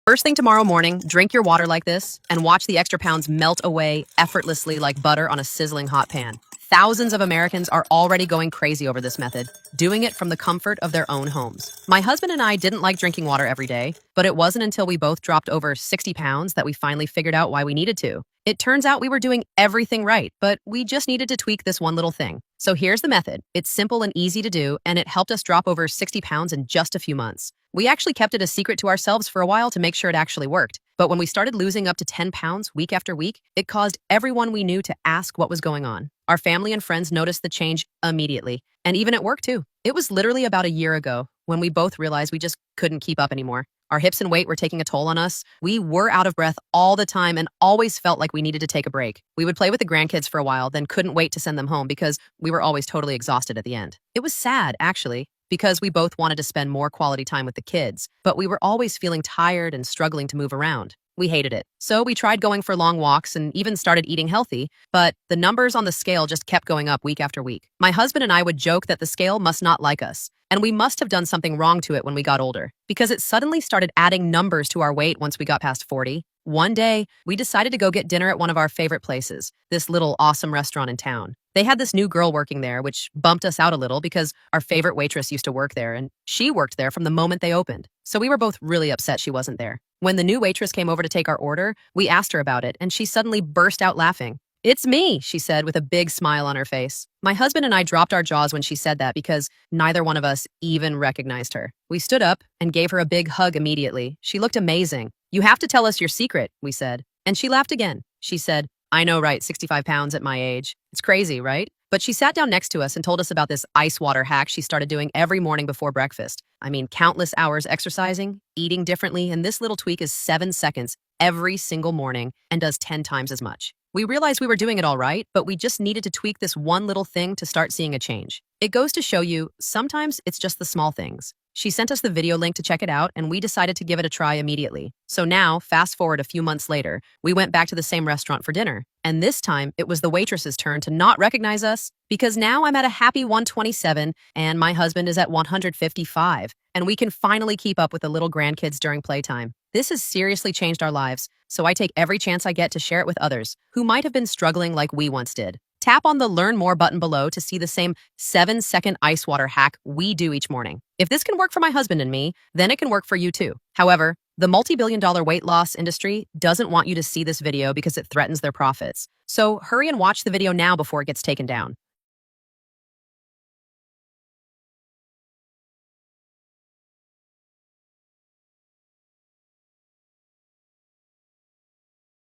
First thing tomorrow morning, drink your water like this and watch the extra pounds melt away effortlessly like butter on a sizzling hot pan. Thousands of Americans are already going crazy over this method, doing it from the comfort of their own homes. My husband and I didn't like drinking water every day, but it wasn't until we both dropped over 60 pounds that we finally figured out why we needed to. It turns out we were doing everything right, but we just needed to tweak this one little thing. So here's the method. It's simple and easy to do, and it helped us drop over 60 pounds in just a few months. We actually kept it a secret to ourselves for a while to make sure it actually worked. But when we started losing up to 10 pounds week after week, it caused everyone we knew to ask what was going on. Our family and friends noticed the change immediately, and even at work too. It was literally about a year ago when we both realized we just couldn't keep up anymore. Our hips and weight were taking a toll on us. We were out of breath all the time and always felt like we needed to take a break. We would play with the grandkids for a while, then couldn't wait to send them home because we were always totally exhausted at the end. It was sad, actually, because we both wanted to spend more quality time with the kids, but we were always feeling tired and struggling to move around. We hated it. So we tried going for long walks and even started eating healthy, but the numbers on the scale just kept going up week after week. My husband and I would joke that the scale must not like us, and we must have done something wrong to it when we got older, because it suddenly started adding numbers to our weight once we got past 40. One day, we decided to go get dinner at one of our favorite places, this little awesome restaurant in town. They had this new girl working there, which bumped us out a little because our favorite waitress used to work there, and she worked there from the moment they opened. So we were both really upset she wasn't there. When the new waitress came over to take our order, we asked her about it, and she suddenly burst out laughing. "It's me," she said with a big smile on her face. My husband and I dropped our jaws when she said that because neither one of us even recognized her. We stood up and gave her a big hug immediately. She looked amazing. "You have to tell us your secret," we said. And she laughed again. She said, "I know, right, 65 pounds at my age. It's crazy, right?" But she sat down next to us and told us about this ice water hack she started doing every morning before breakfast. I mean, countless hours exercising, eating differently, and this little tweak is 7 seconds every single morning and does 10 times as much. We realized we were doing it all right, but we just needed to tweak this one little thing to start seeing a change. It goes to show you, sometimes it's just the small things. She sent us the video link to check it out, and we decided to give it a try immediately. So now, fast forward a few months later, we went back to the same restaurant for dinner. And this time, it was the waitress's turn to not recognize us, because now I'm at a happy 127, and my husband is at 155, and we can finally keep up with the little grandkids during playtime. This has seriously changed our lives, so I take every chance I get to share it with others who might have been struggling like we once did. Tap on the Learn More button below to see the same 7-second ice water hack we do each morning. If this can work for my husband and me, then it can work for you too. However, the multi-billion-dollar weight loss industry doesn't want you to see this video because it threatens their profits. So hurry and watch the video now before it gets taken down.